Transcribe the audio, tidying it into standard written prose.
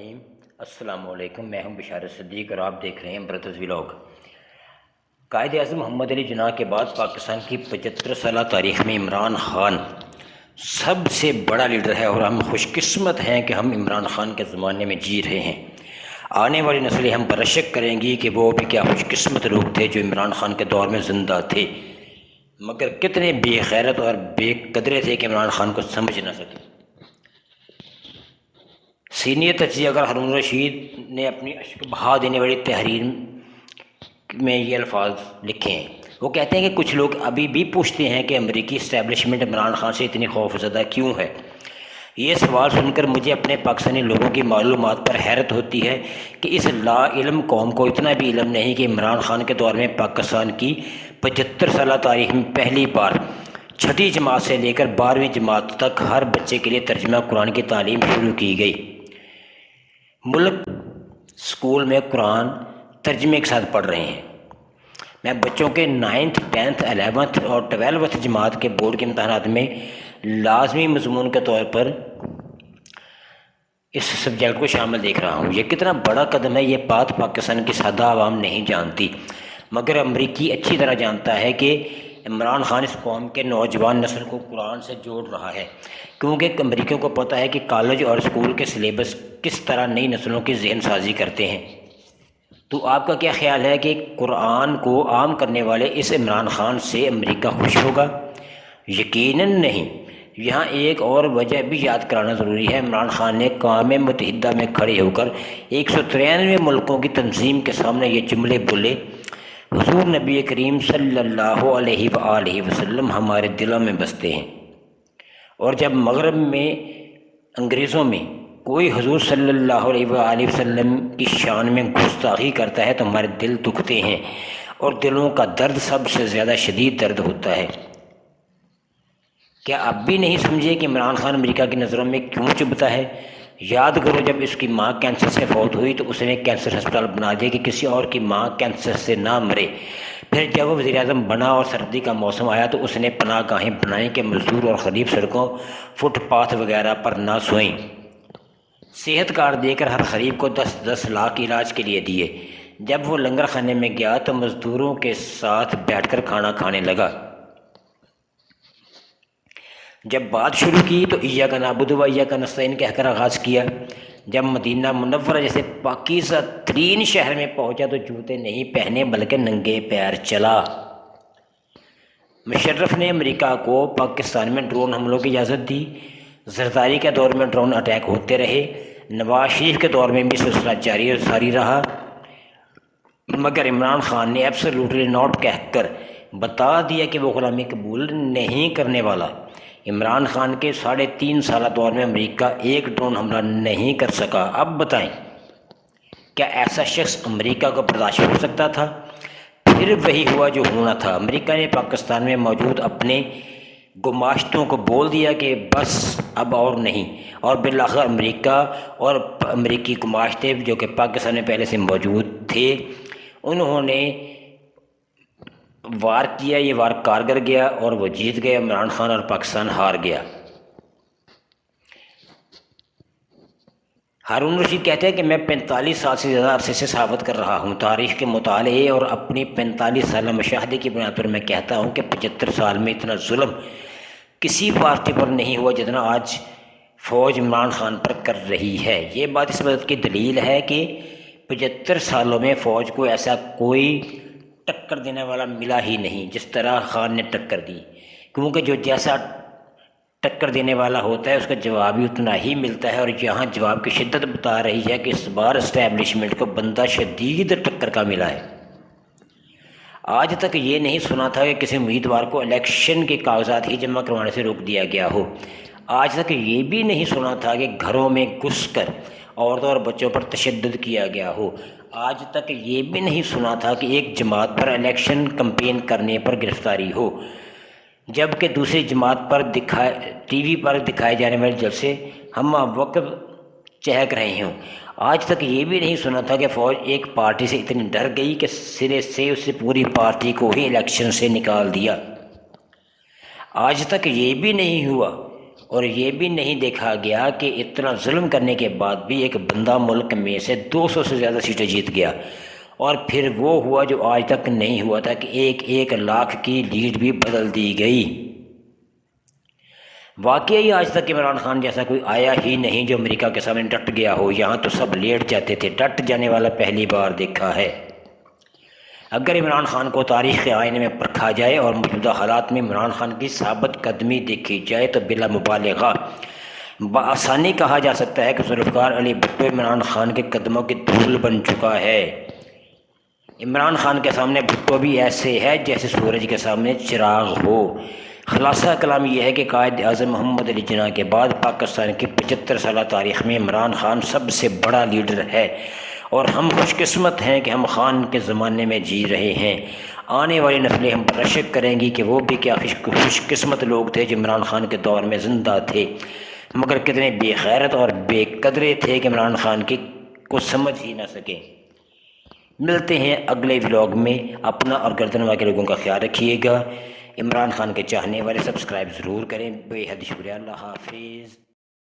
الرحیم۔ السلام علیکم، میں ہوں بشارت صدیق اور آپ دیکھ رہے ہیں برادرز ولاگ۔ قائد اعظم محمد علی جناح کے بعد پاکستان کی 75 سالہ تاریخ میں عمران خان سب سے بڑا لیڈر ہے اور ہم خوش قسمت ہیں کہ ہم عمران خان کے زمانے میں جی رہے ہیں۔ آنے والی نسلیں ہم پر شک کریں گی کہ وہ بھی کیا خوش قسمت لوگ تھے جو عمران خان کے دور میں زندہ تھے، مگر کتنے بے غیرت اور بے قدرے تھے کہ عمران خان کو سمجھ نہ سکے۔ سینئر تجزیہ اگر ہارون رشید نے اپنی اشک بہا دینے والی تحریر میں یہ الفاظ لکھے ہیں۔ وہ کہتے ہیں کہ کچھ لوگ ابھی بھی پوچھتے ہیں کہ امریکی اسٹیبلشمنٹ عمران خان سے اتنی خوف زدہ کیوں ہے۔ یہ سوال سن کر مجھے اپنے پاکستانی لوگوں کی معلومات پر حیرت ہوتی ہے کہ اس لا علم قوم کو اتنا بھی علم نہیں کہ عمران خان کے دور میں پاکستان کی 75 سالہ تاریخ میں پہلی بار 6ٹھی جماعت سے لے کر 12ویں جماعت تک ہر بچے کے لیے ترجمہ قرآن کی تعلیم شروع کی گئی۔ ملک اسکول میں قرآن ترجمے کے ساتھ پڑھ رہے ہیں۔ میں بچوں کے 9th 10th 11th اور 12th جماعت کے بورڈ کے امتحانات میں لازمی مضمون کے طور پر اس سبجیکٹ کو شامل دیکھ رہا ہوں۔ یہ کتنا بڑا قدم ہے، یہ بات پاکستان کی سادہ عوام نہیں جانتی، مگر امریکی اچھی طرح جانتا ہے کہ عمران خان اس قوم کے نوجوان نسل کو قرآن سے جوڑ رہا ہے، کیونکہ امریکیوں کو پتہ ہے کہ کالج اور اسکول کے سلیبس کس طرح نئی نسلوں کی ذہن سازی کرتے ہیں۔ تو آپ کا کیا خیال ہے کہ قرآن کو عام کرنے والے اس عمران خان سے امریکہ خوش ہوگا؟ یقیناً نہیں۔ یہاں ایک اور وجہ بھی یاد کرانا ضروری ہے۔ عمران خان نے اقوام متحدہ میں کھڑے ہو کر 193 ملکوں کی تنظیم کے سامنے یہ جملے بولے: حضور نبی کریم صلی اللہ علیہ وآلہ وسلم ہمارے دلوں میں بستے ہیں، اور جب مغرب میں انگریزوں میں کوئی حضور صلی اللہ علیہ وآلہ وسلم کی شان میں گستاخی کرتا ہے تو ہمارے دل دکھتے ہیں، اور دلوں کا درد سب سے زیادہ شدید درد ہوتا ہے۔ کیا اب بھی نہیں سمجھے کہ عمران خان امریکہ کی نظروں میں کیوں چبھتا ہے؟ یاد کرو، جب اس کی ماں کینسر سے فوت ہوئی تو اس نے کینسر ہسپتال بنا دیا کہ کسی اور کی ماں کینسر سے نہ مرے۔ پھر جب وہ وزیر اعظم بنا اور سردی کا موسم آیا تو اس نے پناہ گاہیں بنائیں کہ مزدور اور غریب سڑکوں، فٹ پاتھ وغیرہ پر نہ سوئیں۔ صحت کارڈ دے کر ہر غریب کو 10 لاکھ علاج کے لیے دیے۔ جب وہ لنگر خانے میں گیا تو مزدوروں کے ساتھ بیٹھ کر کھانا کھانے لگا۔ جب بات شروع کی تو ایاک نعبد و ایاک نستعین کہہ کر آغاز کیا۔ جب مدینہ منورہ جیسے پاکیزہ ترین شہر میں پہنچا تو جوتے نہیں پہنے بلکہ ننگے پیر چلا۔ مشرف نے امریکہ کو پاکستان میں ڈرون حملوں کی اجازت دی۔ زرداری کے دور میں ڈرون اٹیک ہوتے رہے۔ نواز شریف کے دور میں بھی سلسلہ جاری اور ساری رہا، مگر عمران خان نے ایبسلیوٹلی ناٹ کہہ کر بتا دیا کہ وہ غلامی قبول نہیں کرنے والا۔ عمران خان کے 3.5 سالہ دور میں امریکہ ایک ڈرون حملہ نہیں کر سکا۔ اب بتائیں، کیا ایسا شخص امریکہ کو برداشت ہو سکتا تھا؟ پھر وہی ہوا جو ہونا تھا۔ امریکہ نے پاکستان میں موجود اپنے گماشتوں کو بول دیا کہ بس اب اور نہیں، اور بالآخر امریکہ اور امریکی گماشتے جو کہ پاکستان میں پہلے سے موجود تھے، انہوں نے وار کیا۔ یہ وار کارگر گیا اور وہ جیت گئے۔ عمران خان اور پاکستان ہار گیا۔ ہارون رشید کہتے ہیں کہ میں 45 سال سے زیادہ عرصے سے صحافت کر رہا ہوں۔ تاریخ کے مطالعے اور اپنی 45 سالہ مشاہدے کی بنیاد پر میں کہتا ہوں کہ 75 سال میں اتنا ظلم کسی پارٹی پر نہیں ہوا جتنا آج فوج عمران خان پر کر رہی ہے۔ یہ بات اس بات کی دلیل ہے کہ 75 سالوں میں فوج کو ایسا کوئی ٹکر دینے والا ملا ہی نہیں جس طرح خان نے ٹکر دی، کیونکہ جو جیسا ٹکر دینے والا ہوتا ہے اس کا جواب بھی اتنا ہی ملتا ہے، اور یہاں جواب کی شدت بتا رہی ہے کہ اس بار اسٹیبلشمنٹ کو بندہ شدید ٹکر کا ملا ہے۔ آج تک یہ نہیں سنا تھا کہ کسی امیدوار کو الیکشن کے کاغذات ہی جمع کروانے سے روک دیا گیا ہو۔ آج تک یہ بھی نہیں سنا تھا کہ گھروں میں گھس کر عورتوں اور بچوں پر تشدد کیا گیا ہو۔ آج تک یہ بھی نہیں سنا تھا کہ ایک جماعت پر الیکشن کمپین کرنے پر گرفتاری ہو، جبکہ دوسری جماعت پر ٹی وی پر دکھائے جانے والے جلسے ہم وقت چہک رہے ہوں۔ آج تک یہ بھی نہیں سنا تھا کہ فوج ایک پارٹی سے اتنی ڈر گئی کہ سرے سے اسے پوری پارٹی کو ہی الیکشن سے نکال دیا۔ آج تک یہ بھی نہیں ہوا اور یہ بھی نہیں دیکھا گیا کہ اتنا ظلم کرنے کے بعد بھی ایک بندہ ملک میں سے 200 سے زیادہ سیٹیں جیت گیا، اور پھر وہ ہوا جو آج تک نہیں ہوا تھا کہ 1,00,000 کی لیڈ بھی بدل دی گئی۔ واقعی آج تک عمران خان جیسا کوئی آیا ہی نہیں جو امریکہ کے سامنے ڈٹ گیا ہو، یہاں تو سب لیٹ جاتے تھے، ڈٹ جانے والا پہلی بار دیکھا ہے۔ اگر عمران خان کو تاریخ کے آئینے میں پرکھا جائے اور موجودہ حالات میں عمران خان کی ثابت قدمی دیکھی جائے تو بلا مبالغہ بآسانی کہا جا سکتا ہے کہ ذوالفقار علی بھٹو عمران خان کے قدموں کی دھول بن چکا ہے۔ عمران خان کے سامنے بھٹو بھی ایسے ہے جیسے سورج کے سامنے چراغ ہو۔ خلاصہ کلام یہ ہے کہ قائد اعظم محمد علی جناح کے بعد پاکستان کی 75 سالہ تاریخ میں عمران خان سب سے بڑا لیڈر ہے، اور ہم خوش قسمت ہیں کہ ہم خان کے زمانے میں جی رہے ہیں۔ آنے والی نسلیں ہم پر رشک کریں گی کہ وہ بھی کیا خوش قسمت لوگ تھے جو عمران خان کے دور میں زندہ تھے، مگر کتنے بے غیرت اور بے قدرے تھے کہ عمران خان کو سمجھ ہی نہ سکے۔ ملتے ہیں اگلے ولاگ میں۔ اپنا اور گردن والا کے لوگوں کا خیال رکھیے گا۔ عمران خان کے چاہنے والے سبسکرائب ضرور کریں۔ بے حد شکریہ۔ اللہ حافظ۔